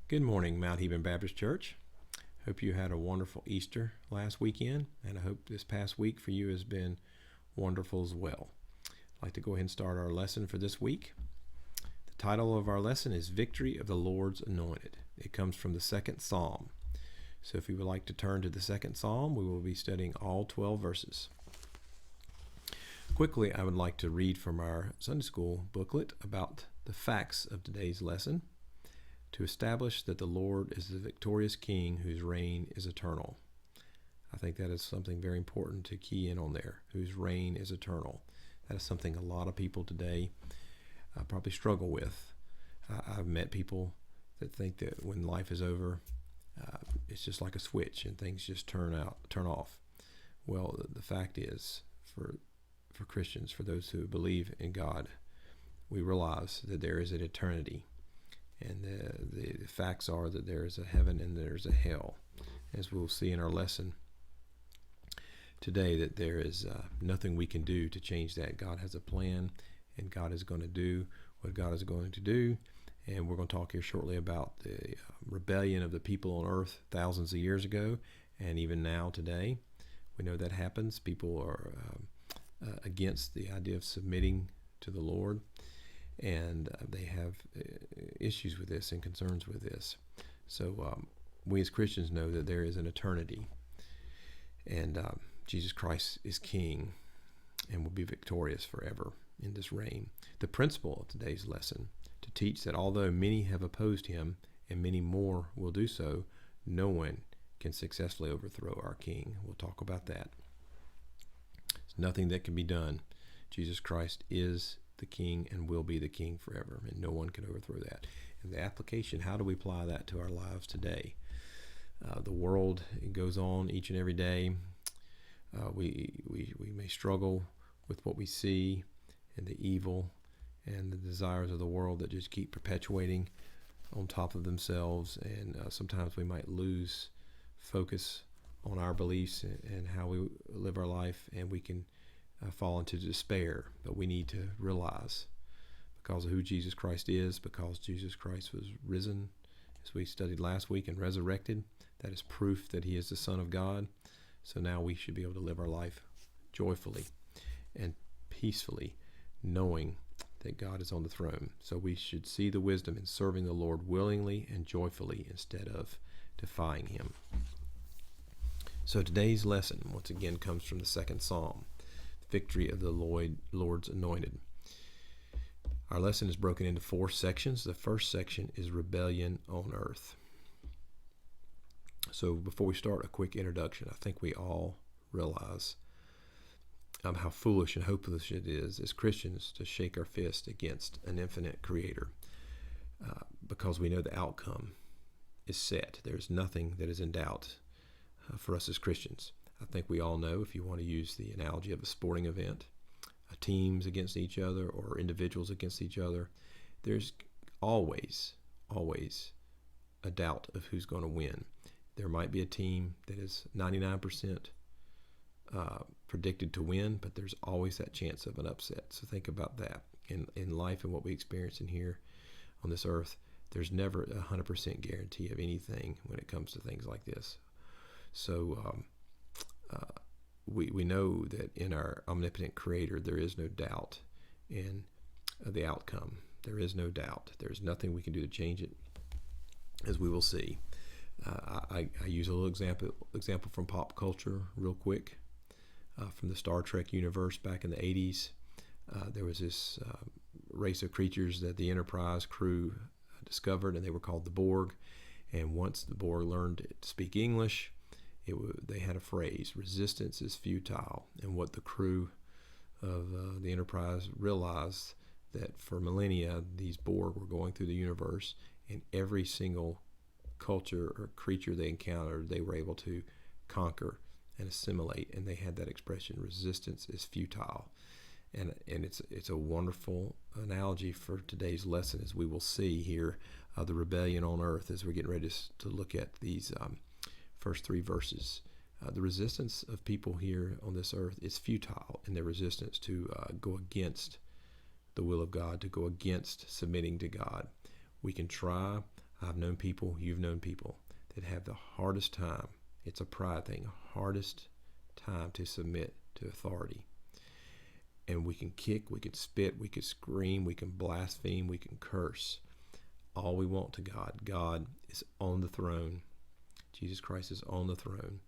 Good morning, Mount Heban Baptist Church. Hope you had a wonderful Easter last weekend, and I hope this past week for you has been wonderful as well. I'd like to go ahead and start our lesson for this week. The title of our lesson is Victory of the Lord's Anointed. It comes from the second Psalm. So if you would like to turn to the second Psalm, we will be studying all 12 verses. Quickly, I would like to read from our Sunday school booklet about the facts of today's lesson. To establish that the Lord is the victorious King whose reign is eternal. I think that is something very important to key in on there, whose reign is eternal. That is something a lot of people today probably struggle with. I've met people that think that when life is over, it's just like a switch and things just turn off. Well, the fact is, for Christians, for those who believe in God, we realize that there is an eternity. And the facts are that there is a heaven and there's a hell. As we'll see in our lesson today, that there is nothing we can do to change that. God has a plan, and God is going to do what God is going to do. And we're going to talk here shortly about the rebellion of the people on earth thousands of years ago, and even now today. We know that happens. People are against the idea of submitting to the Lord. And they have issues with this and concerns with this. So we as Christians know that there is an eternity, and Jesus Christ is King and will be victorious forever in this reign. The principle of today's lesson to teach that although many have opposed him and many more will do so, no one can successfully overthrow our King. We'll talk about that. There's nothing that can be done. Jesus Christ is the King and will be the King forever, and no one can overthrow that. And the application, how do we apply that to our lives today? The world, it goes on each and every day. We may struggle with what we see and the evil and the desires of the world that just keep perpetuating on top of themselves, and sometimes we might lose focus on our beliefs and how we live our life, and we can fall into despair. But we need to realize, because of who Jesus Christ is, because Jesus Christ was risen, as we studied last week, and resurrected, that is proof that he is the Son of God. So now we should be able to live our life joyfully and peacefully, knowing that God is on the throne. So we should see the wisdom in serving the Lord willingly and joyfully instead of defying him. So today's lesson, once again, comes from the second Psalm. Victory of the Lord's Anointed. Our lesson is broken into 4 sections. The first section is rebellion on earth. So before we start, a quick introduction. I think we all realize how foolish and hopeless it is as Christians to shake our fist against an infinite creator, because we know the outcome is set. There's nothing that is in doubt for us as Christians. I think we all know, if you want to use the analogy of a sporting event, teams against each other or individuals against each other, there's always a doubt of who's going to win. There might be a team that is 99% predicted to win, but there's always that chance of an upset. So think about that. In life and what we experience in here on this earth, there's never a 100% guarantee of anything when it comes to things like this. So we know that in our omnipotent creator, there is no doubt in the outcome. There is no doubt. There's nothing we can do to change it, as we will see. I use a little example from pop culture real quick. From the Star Trek universe back in the 80s, there was this race of creatures that the Enterprise crew discovered, and they were called the Borg. And once the Borg learned to speak English, they had a phrase, resistance is futile. And what the crew of the Enterprise realized, that for millennia these Borg were going through the universe, and every single culture or creature they encountered, they were able to conquer and assimilate. And they had that expression, resistance is futile. And it's a wonderful analogy for today's lesson, as we will see here, the rebellion on earth, as we're getting ready to look at these first 3 verses. The resistance of people here on this earth is futile, and their resistance to go against the will of God, to go against submitting to God. We can try. I've known people, you've known people that have the hardest time. It's a pride thing, hardest time to submit to authority. And we can kick, we can spit, we can scream, we can blaspheme, we can curse all we want to God. God is on the throne. Jesus Christ is on the throne.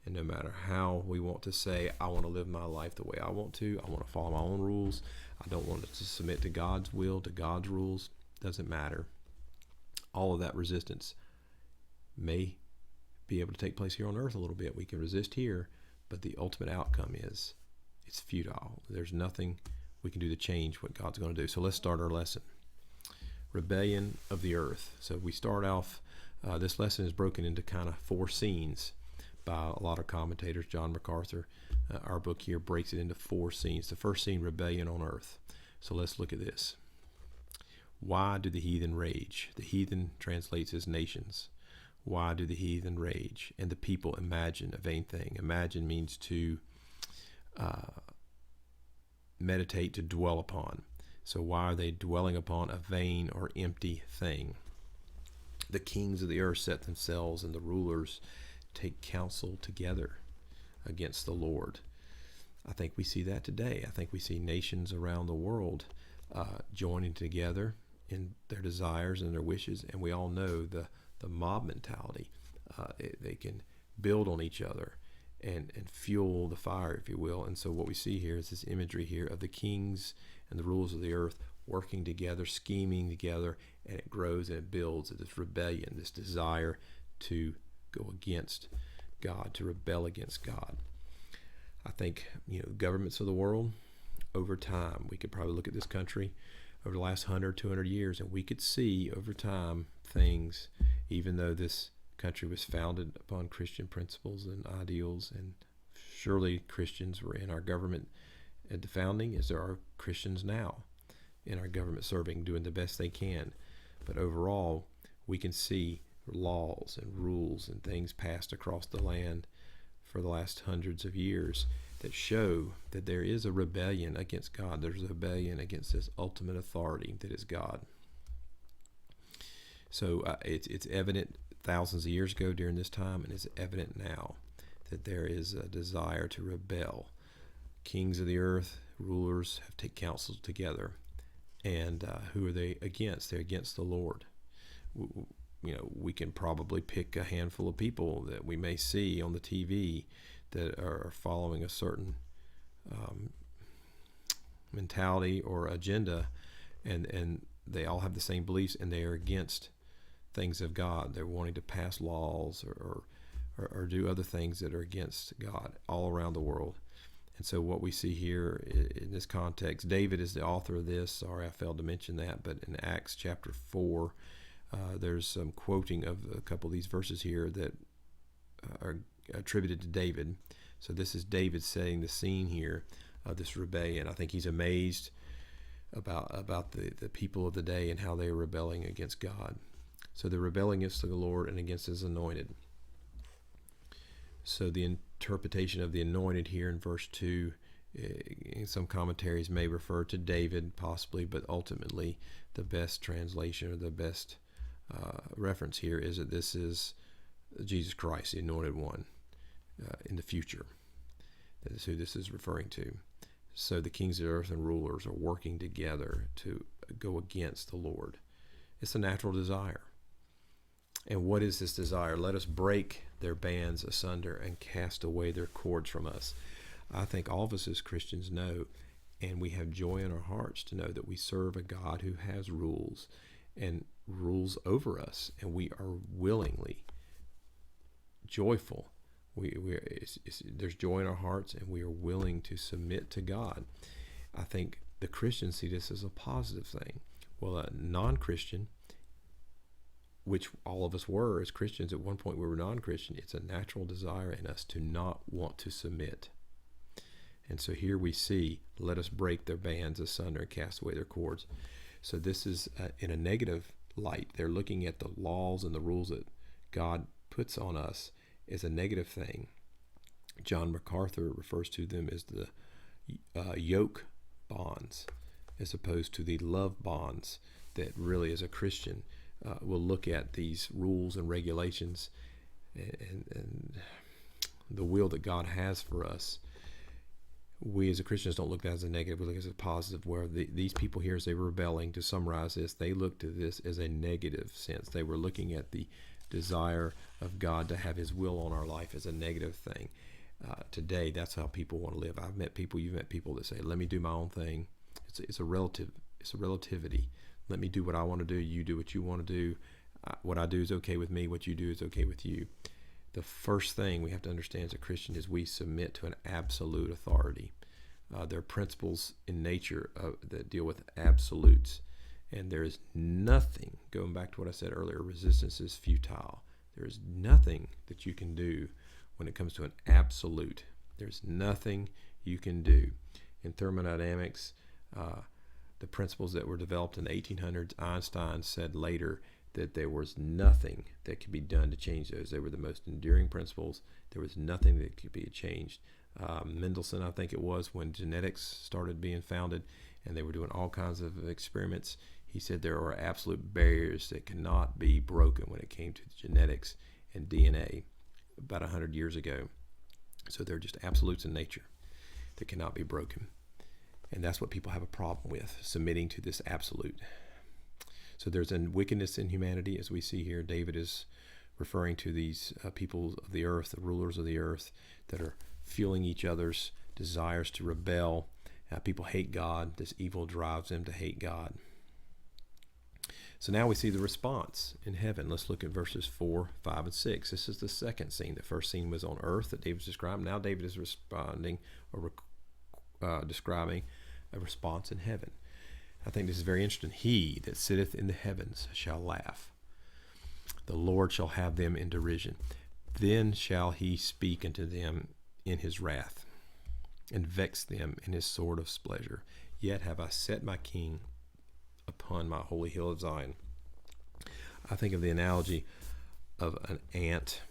And no matter how we want to say, I want to live my life the way I want to follow my own rules, I don't want to submit to God's will, to God's rules, doesn't matter. All of that resistance may be able to take place here on earth a little bit. We can resist here, but the ultimate outcome is it's futile. There's nothing we can do to change what God's going to do. So let's start our lesson. Rebellion of the earth. So we start off, this lesson is broken into kind of 4 scenes by a lot of commentators. John MacArthur, our book here, breaks it into 4 scenes. The first scene, rebellion on earth. So let's look at this. Why do the heathen rage? The heathen translates as nations. Why do the heathen rage? And the people imagine a vain thing. Imagine means to meditate, to dwell upon. So why are they dwelling upon a vain or empty thing? The kings of the earth set themselves, and the rulers take counsel together against the Lord. I think we see that today. I think we see nations around the world joining together in their desires and their wishes, and we all know the mob mentality. They can build on each other and fuel the fire, if you will. And so what we see here is this imagery here of the kings and the rulers of the earth working together, scheming together, and it grows and it builds this rebellion, this desire to go against God, to rebel against God. I think, governments of the world, over time, we could probably look at this country over the last 100, 200 years, and we could see over time things, even though this country was founded upon Christian principles and ideals, and surely Christians were in our government at the founding, as there are Christians now in our government serving, doing the best they can. But overall, we can see laws and rules and things passed across the land for the last hundreds of years that show that there is a rebellion against God. There's a rebellion against this ultimate authority that is God. So it's evident thousands of years ago during this time, and it's evident now that there is a desire to rebel. Kings of the earth, rulers have taken counsel together. And who are they against? They're against the Lord. We can probably pick a handful of people that we may see on the TV that are following a certain mentality or agenda, and they all have the same beliefs, and they are against things of God. They're wanting to pass laws or do other things that are against God all around the world. And so what we see here in this context, David is the author of this. Sorry, I failed to mention that. But in Acts chapter 4, there's some quoting of a couple of these verses here that are attributed to David. So this is David setting the scene here of this rebellion. I think he's amazed about the people of the day and how they are rebelling against God. So they're rebelling against the Lord and against his anointed. So the interpretation of the anointed here in verse 2, in some commentaries may refer to David possibly, but ultimately the best translation or the best reference here is that this is Jesus Christ, the anointed one, in the future. That is who this is referring to. So the kings of the earth and rulers are working together to go against the Lord. It's a natural desire. And what is this desire? Let us break their bands asunder and cast away their cords from us. I think all of us as Christians know, and we have joy in our hearts to know that we serve a God who has rules and rules over us, and we are willingly joyful. There's joy in our hearts, and we are willing to submit to God. I think the Christians see this as a positive thing. Well, a non-Christian, which all of us were as Christians at one point, we were non-Christian. It's a natural desire in us to not want to submit. And so here we see, let us break their bands asunder and cast away their cords. So this is in a negative light. They're looking at the laws and the rules that God puts on us as a negative thing. John MacArthur refers to them as the yoke bonds, as opposed to the love bonds that really, as a Christian, will look at these rules and regulations and the will that God has for us, we as Christians don't look at it as a negative. We look at it as a positive, where these people here, as they were rebelling, to summarize this, they looked at this as a negative sense. They were looking at the desire of God to have his will on our life as a negative thing. Today, that's how people want to live. I've met people, you've met people that say, let me do my own thing. It's a relativity. Let me do what I want to do. You do what you want to do. What I do is okay with me. What you do is okay with you. The first thing we have to understand as a Christian is we submit to an absolute authority. There are principles in nature that deal with absolutes. And there is nothing, going back to what I said earlier, resistance is futile. There is nothing that you can do when it comes to an absolute. There's nothing you can do. In thermodynamics, the principles that were developed in the 1800s, Einstein said later that there was nothing that could be done to change those. They were the most enduring principles. There was nothing that could be changed. Mendelssohn, I think it was, when genetics started being founded and they were doing all kinds of experiments, he said there are absolute barriers that cannot be broken when it came to genetics and DNA about 100 years ago. So they're just absolutes in nature that cannot be broken. And that's what people have a problem with, submitting to this absolute. So there's a wickedness in humanity, as we see here. David is referring to these people of the earth, the rulers of the earth, that are fueling each other's desires to rebel. People hate God. This evil drives them to hate God. So now we see the response in heaven. Let's look at verses 4, 5, and 6. This is the second scene. The first scene was on earth that David's described. Now David is responding or describing a response in heaven. I think this is very interesting. He that sitteth in the heavens shall laugh. The Lord shall have them in derision. Then shall he speak unto them in his wrath, and vex them in his sword of displeasure. Yet have I set my king upon my holy hill of Zion. I think of the analogy of an ant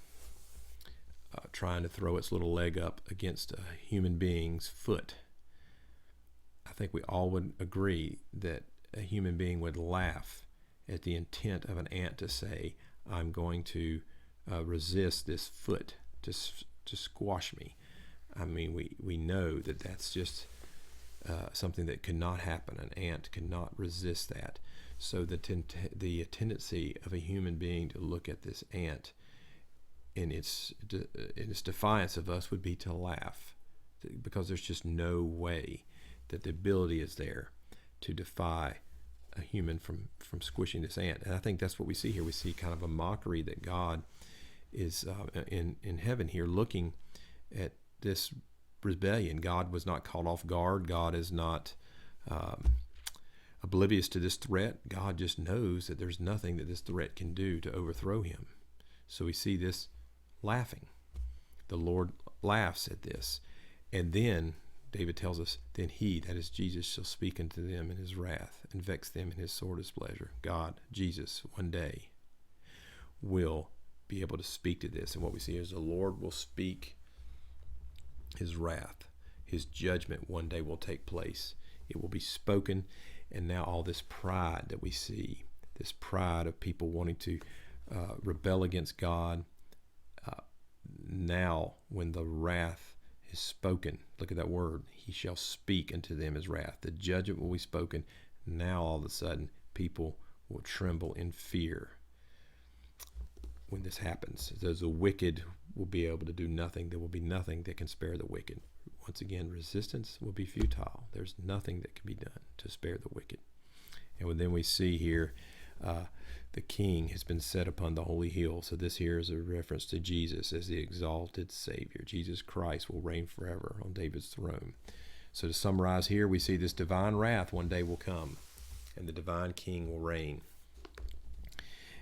trying to throw its little leg up against a human being's foot. I think we all would agree that a human being would laugh at the intent of an ant to say, I'm going to resist this foot to squash me. I mean, we know that that's just something that could not happen. An ant could not resist that. So the tendency of a human being to look at this ant in its defiance of us would be to laugh, because there's just no way that the ability is there to defy a human from squishing this ant. And I think that's what we see here. We see kind of a mockery that God is in heaven here, looking at this rebellion. God was not caught off guard. God is not oblivious to this threat. God just knows that there's nothing that this threat can do to overthrow him. So we see this laughing. The Lord laughs at this. And then David tells us, then he, that is Jesus, shall speak unto them in his wrath and vex them in his sore displeasure. God, Jesus, one day will be able to speak to this. And what we see is the Lord will speak his wrath. His judgment one day will take place. It will be spoken. And now all this pride that we see, this pride of people wanting to rebel against God, now when the wrath is spoken, look at that word, he shall speak unto them his wrath. The judgment will be spoken. Now all of a sudden people will tremble in fear when this happens. Those the wicked will be able to do nothing. There will be nothing that can spare the wicked. Once again, resistance will be futile. There's nothing that can be done to spare the wicked. And then we see here the king has been set upon the holy hill. So this here is a reference to Jesus as the exalted Savior. Jesus Christ will reign forever on David's throne. So to summarize here, we see this divine wrath one day will come, and the divine king will reign.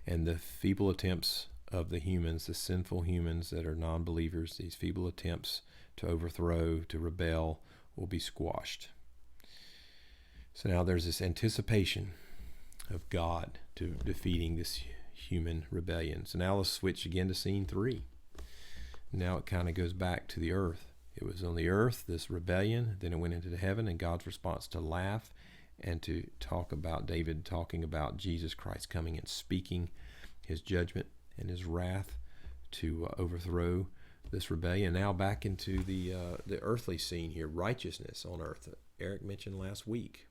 And the feeble attempts of the humans, the sinful humans that are non-believers, these feeble attempts to overthrow, to rebel, will be squashed. So now there's this anticipation of God to defeating this human rebellion. So now let's switch again to scene 3. Now it kind of goes back to the earth. It was on the earth, this rebellion, then it went into the heaven, and God's response to laugh, and to talk about David talking about Jesus Christ coming and speaking his judgment and his wrath to overthrow this rebellion. Now back into the earthly scene here, righteousness on earth. Eric mentioned last week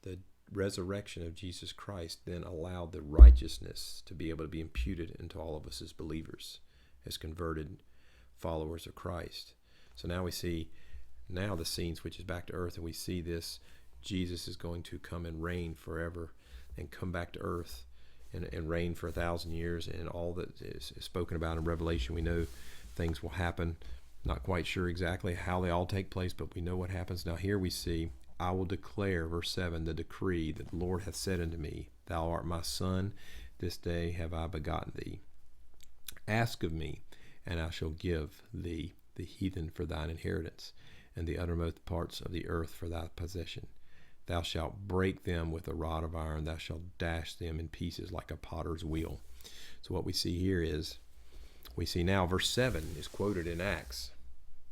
the resurrection of Jesus Christ then allowed the righteousness to be able to be imputed into all of us as believers, as converted followers of Christ. So now we see the scene switches back to earth, and we see this Jesus is going to come and reign forever and come back to earth and reign for 1,000 years, and all that is spoken about in Revelation. We know things will happen. Not quite sure exactly how they all take place, but we know what happens. Now here we see, I will declare, verse 7, the decree that the Lord hath said unto me, Thou art my son, this day have I begotten thee. Ask of me, and I shall give thee the heathen for thine inheritance, and the uttermost parts of the earth for thy possession. Thou shalt break them with a rod of iron, thou shalt dash them in pieces like a potter's wheel. So what we see here is, we see now verse 7 is quoted in Acts.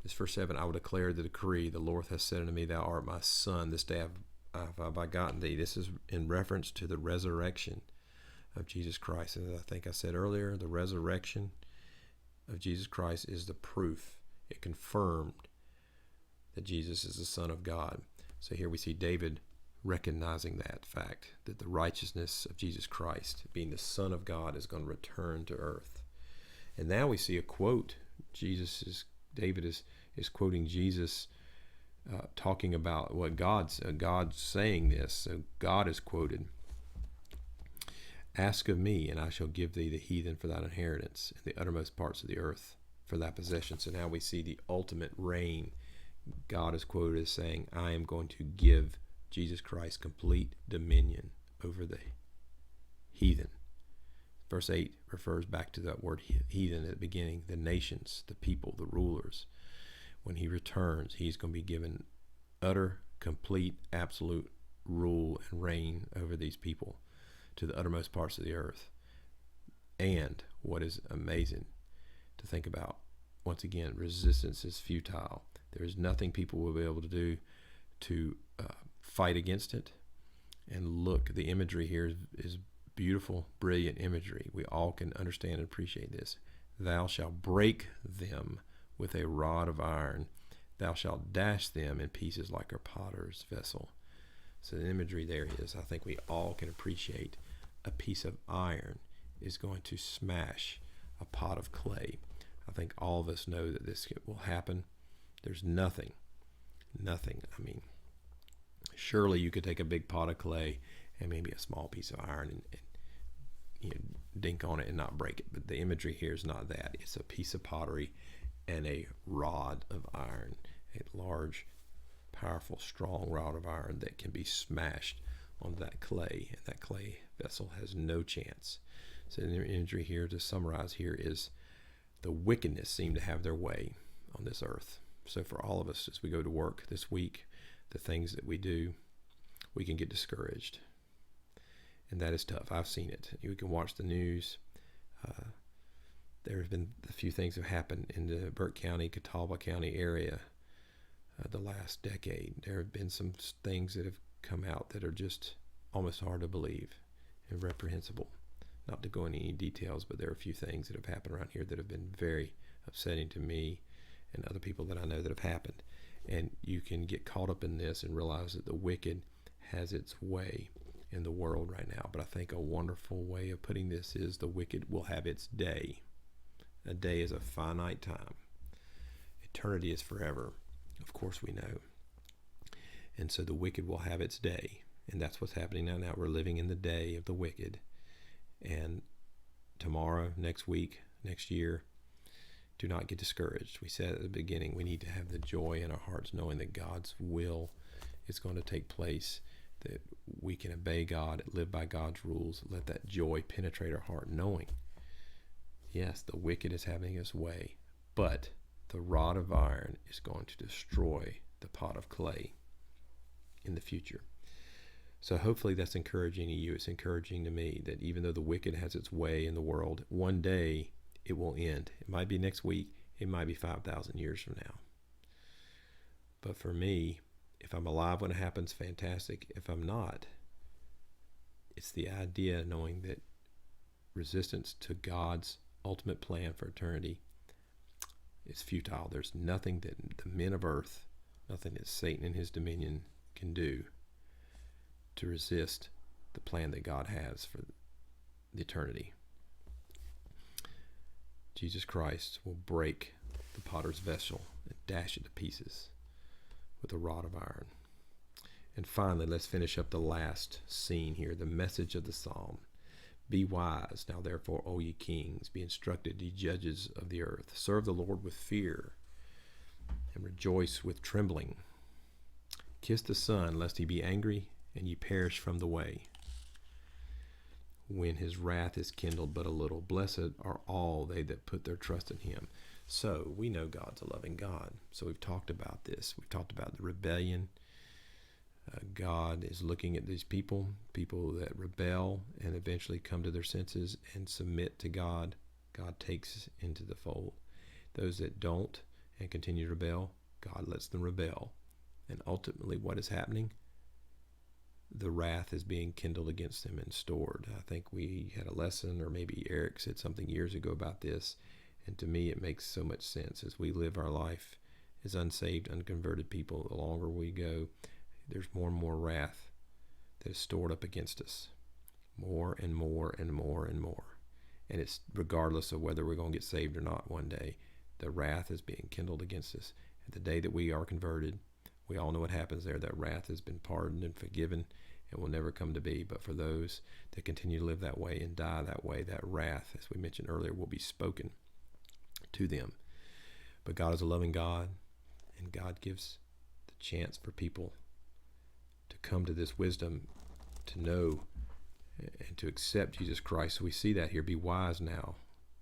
This verse 7, I will declare the decree, the Lord hath said unto me, Thou art my son, this day have I begotten thee. This is in reference to the resurrection of Jesus Christ. And as I think I said earlier, the resurrection of Jesus Christ is the proof. It confirmed that Jesus is the Son of God. So here we see David recognizing that fact, that the righteousness of Jesus Christ, being the Son of God, is going to return to earth. And now we see a quote. David is quoting Jesus, talking about what God's saying this. So God is quoted, Ask of me, and I shall give thee the heathen for thine inheritance, and the uttermost parts of the earth for thy possession. So now we see the ultimate reign. God is quoted as saying, I am going to give Jesus Christ complete dominion over the heathen. Verse 8 refers back to that word heathen at the beginning, the nations, the people, the rulers. When he returns, he's going to be given utter, complete, absolute rule and reign over these people to the uttermost parts of the earth. And what is amazing to think about, once again, resistance is futile. There is nothing people will be able to do to fight against it. And look, the imagery here is beautiful, brilliant imagery. We all can understand and appreciate this. Thou shalt break them with a rod of iron. Thou shalt dash them in pieces like a potter's vessel. So the imagery there is, I think we all can appreciate, a piece of iron is going to smash a pot of clay. I think all of us know that this will happen. There's nothing. I mean, surely you could take a big pot of clay and maybe a small piece of iron and dink on it and not break it. But the imagery here is not that. It's a piece of pottery and a rod of iron, a large, powerful, strong rod of iron that can be smashed onto that clay, and that clay vessel has no chance. So the imagery here, to summarize here, is the wickedness seem to have their way on this earth. So for all of us, as we go to work this week, the things that we do, we can get discouraged. And that is tough. I've seen it. You can watch the news. There have been a few things that have happened in the Burke County, Catawba County area the last decade. There have been some things that have come out that are just almost hard to believe and reprehensible. Not to go into any details, but there are a few things that have happened around here that have been very upsetting to me and other people that I know that have happened. And you can get caught up in this and realize that the wicked has its way in the world right now. But I think a wonderful way of putting this is the wicked will have its day. A day is a finite time. Eternity is forever. Of course we know. And so the wicked will have its day. And that's what's happening now. Now we're living in the day of the wicked. And tomorrow, next week, next year, do not get discouraged. We said at the beginning, we need to have the joy in our hearts knowing that God's will is going to take place, that we can obey God, live by God's rules. Let that joy penetrate our heart, knowing, yes, the wicked is having its way, but the rod of iron is going to destroy the pot of clay in the future. So hopefully that's encouraging to you. It's encouraging to me that even though the wicked has its way in the world, one day it will end. It might be next week. It might be 5,000 years from now. But for me, If I'm alive when it happens, fantastic. If I'm not, it's the idea knowing that resistance to God's ultimate plan for eternity is futile. There's nothing that the men of earth, nothing that Satan and his dominion can do to resist the plan that God has for the eternity. Jesus Christ will break the potter's vessel and dash it to pieces with a rod of iron. And finally, let's finish up the last scene here, the message of the psalm. Be wise, now therefore, O ye kings, be instructed, ye judges of the earth. Serve the Lord with fear, and rejoice with trembling. Kiss the Son, lest he be angry, and ye perish from the way, when his wrath is kindled but a little. Blessed are all they that put their trust in him. So we know God's a loving God. So we've talked about this. We've talked about the rebellion. God is looking at these people that rebel and eventually come to their senses and submit to God. God takes into the fold. Those that don't and continue to rebel, God lets them rebel. And ultimately what is happening? The wrath is being kindled against them and stored. I think we had a lesson, or maybe Eric said something years ago about this, and to me it makes so much sense. As we live our life as unsaved, unconverted people, the longer we go, there's more and more wrath that is stored up against us. More and more and more and more. And it's regardless of whether we're going to get saved or not one day, the wrath is being kindled against us. And the day that we are converted, we all know what happens there. That wrath has been pardoned and forgiven and will never come to be. But for those that continue to live that way and die that way, that wrath, as we mentioned earlier, will be spoken to them. But God is a loving God, and God gives the chance for people to come to this wisdom, to know and to accept Jesus Christ. So we see that here. Be wise now,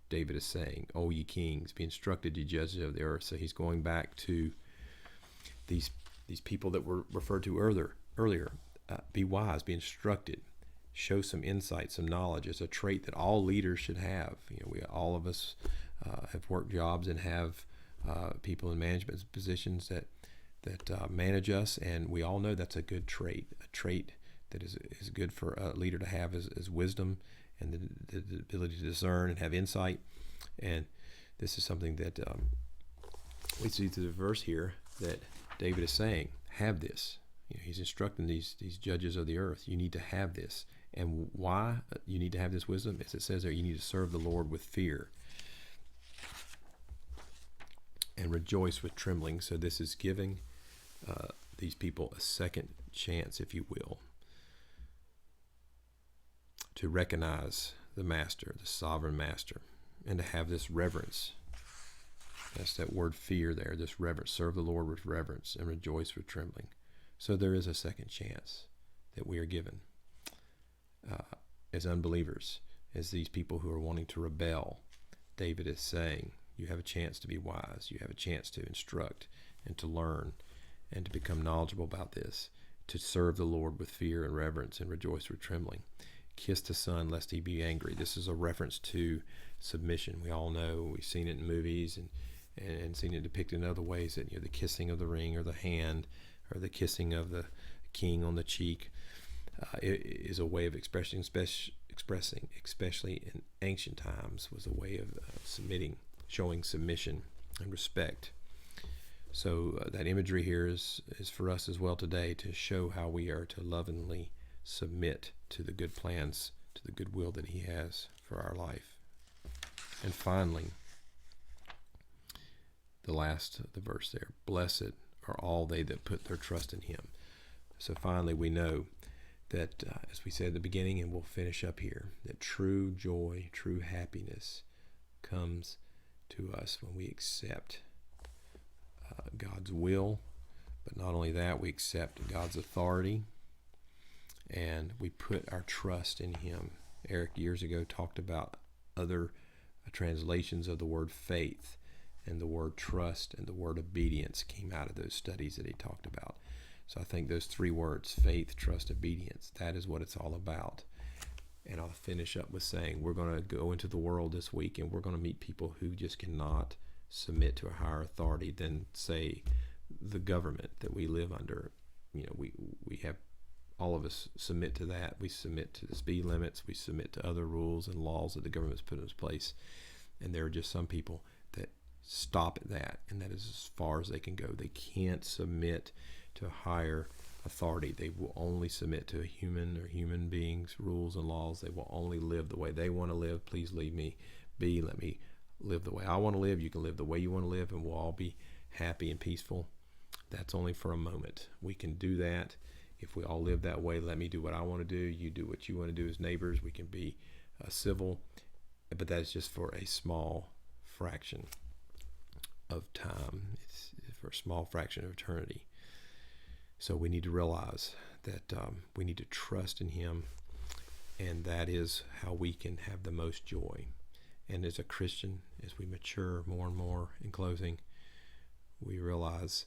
David is saying, O ye kings, be instructed, ye judges of the earth. So he's going back to these people that were referred to earlier. Be wise, be instructed, show some insight, some knowledge. It's a trait that all leaders should have. All of us have worked jobs and have people in management positions that manage us, and we all know that's a good trait. A trait that is good for a leader to have is wisdom and the ability to discern and have insight. And this is something that we see through the verse here that David is saying, have this. He's instructing these judges of the earth. You need to have this. And why you need to have this wisdom? As it says there, you need to serve the Lord with fear and rejoice with trembling. So this is giving these people a second chance, if you will, to recognize the master, the sovereign master, and to have this reverence. That's that word fear there, this reverence. Serve the Lord with reverence and rejoice with trembling. So there is a second chance that we are given as unbelievers, as these people who are wanting to rebel. David is saying, you have a chance to be wise. You have a chance to instruct and to learn and to become knowledgeable about this, to serve the Lord with fear and reverence and rejoice with trembling. Kiss the Son, lest he be angry. This is a reference to submission. We all know, we've seen it in movies and seen it depicted in other ways, that the kissing of the ring or the hand or the kissing of the king on the cheek is a way of expressing, especially in ancient times, was a way of submitting, showing submission and respect. So that imagery here is for us as well today, to show how we are to lovingly submit to the good plans, to the good will that he has for our life. And finally, the last of the verse there, blessed are all they that put their trust in him. So finally we know that, as we said at the beginning, and we'll finish up here, that true joy, true happiness comes to us when we accept God's will. But not only that, we accept God's authority and we put our trust in him. Eric years ago talked about other translations of the word faith, and the word trust and the word obedience came out of those studies that he talked about. So I think those three words, faith, trust, obedience, that is what it's all about. And I'll finish up with saying we're going to go into the world this week and we're going to meet people who just cannot submit to a higher authority than, say, the government that we live under. we have, all of us submit to that. We submit to the speed limits. We submit to other rules and laws that the government's put in place. And there are just some people that stop at that, and that is as far as they can go. They can't submit to a higher authority. They will only submit to a human or human beings' rules and laws. They will only live the way they want to live. Please leave me be. Let me live the way I want to live. You can live the way you want to live, and we'll all be happy and peaceful. That's only for a moment. We can do that if we all live that way. Let me do what I want to do. You do what you want to do as neighbors. We can be civil, but that's just for a small fraction of time. It's for a small fraction of eternity. So we need to realize that we need to trust in Him, and that is how we can have the most joy. And as a Christian, as we mature more and more, in closing, we realize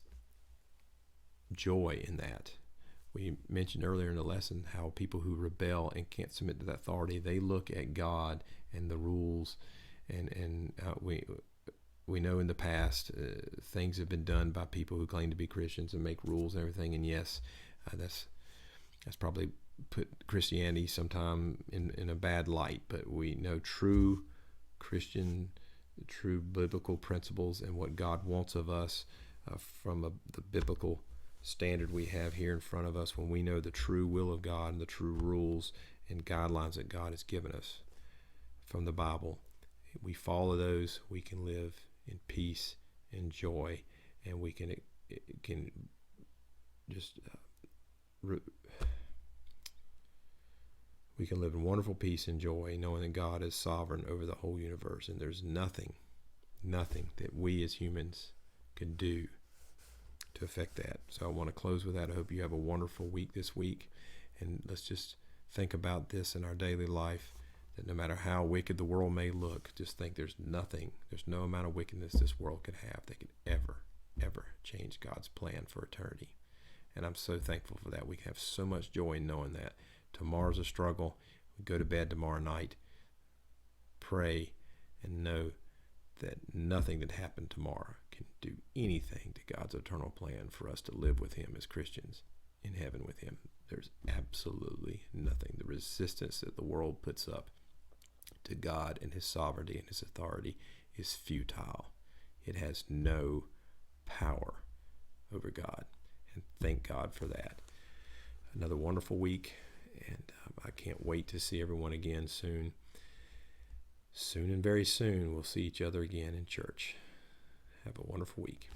joy in that. We mentioned earlier in the lesson how people who rebel and can't submit to that authority, they look at God and the rules, and we know in the past things have been done by people who claim to be Christians and make rules and everything. And yes, that's probably put Christianity sometime in a bad light. But we know true Christian, true biblical principles and what God wants of us from the biblical standard we have here in front of us. When we know the true will of God and the true rules and guidelines that God has given us from the Bible, we follow those, we can live in peace and joy, and we can just we can live in wonderful peace and joy, knowing that God is sovereign over the whole universe, and there's nothing that we as humans can do to affect that. So I want to close with that. I hope you have a wonderful week this week, and let's just think about this in our daily life, that no matter how wicked the world may look, just think there's no amount of wickedness this world could have that could ever change God's plan for eternity. And I'm so thankful for that. We have so much joy in knowing that. Tomorrow's a struggle. We go to bed tomorrow night, pray, and know that nothing that happened tomorrow can do anything to God's eternal plan for us to live with Him as Christians in heaven with Him. There's absolutely nothing. The resistance that the world puts up to God and His sovereignty and His authority is futile. It has no power over God, and thank God for that. Another wonderful week, and I can't wait to see everyone again soon. Soon and very soon we'll see each other again in church. Have a wonderful week.